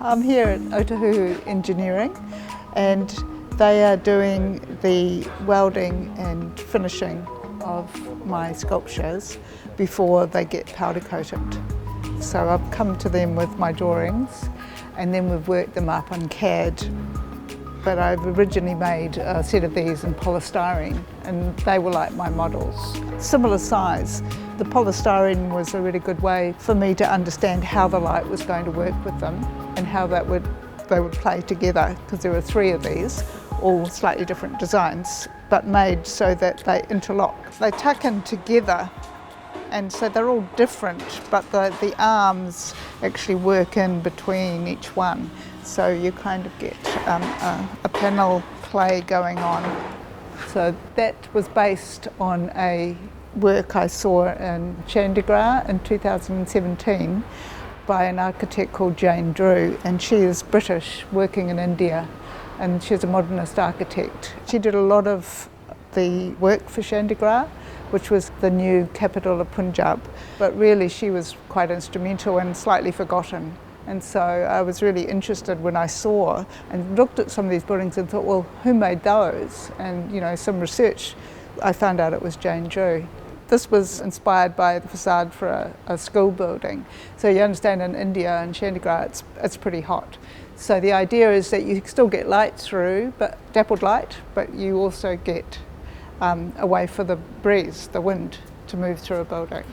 I'm here at Otahuhu Engineering, and they are doing the welding and finishing of my sculptures before they get powder coated. So I've come to them with my drawings and then we've worked them up on CAD. But I've originally made a set of these in polystyrene and they were like my models. Similar size. The polystyrene was a really good way for me to understand how the light was going to work with them and how they would play together, because there were 3 of these, all slightly different designs, but made so that they interlock. They tuck in together, and so they're all different, but the arms actually work in between each one. So you kind of get a panel play going on. So that was based on a work I saw in Chandigarh in 2017 by an architect called Jane Drew, and she is British working in India, and she's a modernist architect. She did a lot of the work for Chandigarh, which was the new capital of Punjab, but really she was quite instrumental and slightly forgotten. And so I was really interested when I saw and looked at some of these buildings and thought, well, who made those? And some research, I found out it was Jane Drew. This was inspired by the facade for a school building. So you understand in India and Chandigarh it's pretty hot. So the idea is that you still get light through, but dappled light, but you also get a way for the breeze, the wind, to move through a building.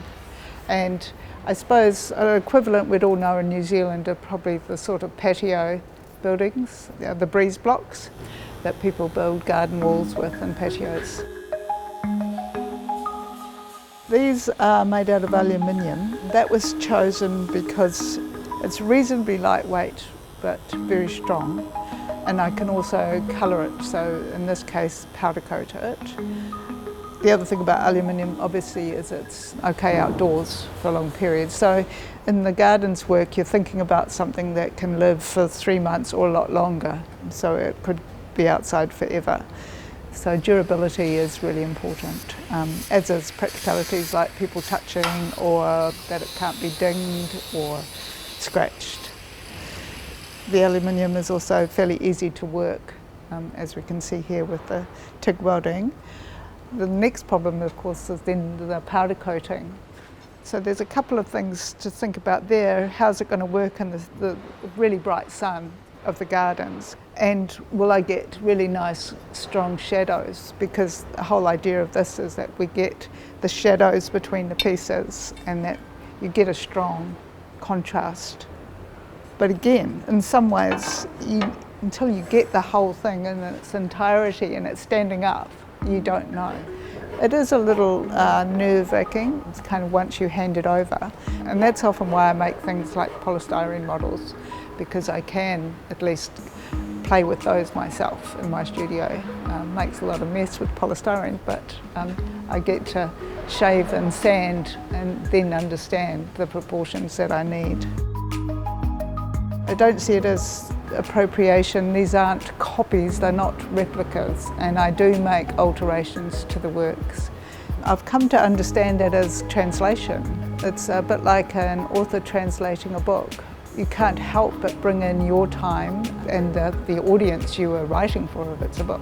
And I suppose an equivalent we'd all know in New Zealand are probably the sort of patio buildings, the breeze blocks that people build garden walls with and patios. These are made out of aluminium. That was chosen because it's reasonably lightweight but very strong, and I can also colour it, so in this case powder coat it. The other thing about aluminium obviously is it's okay outdoors for long periods. So in the gardens work you're thinking about something that can live for 3 months or a lot longer, so it could be outside forever. So durability is really important, as is practicalities like people touching or that it can't be dinged or scratched. The aluminium is also fairly easy to work, as we can see here with the TIG welding. The next problem, of course, is then the powder coating. So there's a couple of things to think about there. How's it going to work in the really bright sun of the gardens? And will I get really nice, strong shadows? Because the whole idea of this is that we get the shadows between the pieces and that you get a strong contrast. But again, in some ways, until you get the whole thing in its entirety and it's standing up, you don't know. It is a little nerve-wracking. It's kind of once you hand it over. And that's often why I make things like polystyrene models, because I can at least play with those myself in my studio. Makes a lot of mess with polystyrene, but I get to shave and sand and then understand the proportions that I need. I don't see it as appropriation. These aren't copies, they're not replicas, and I do make alterations to the works. I've come to understand it as translation. It's a bit like an author translating a book. You can't help but bring in your time and the audience you are writing for if it's a book.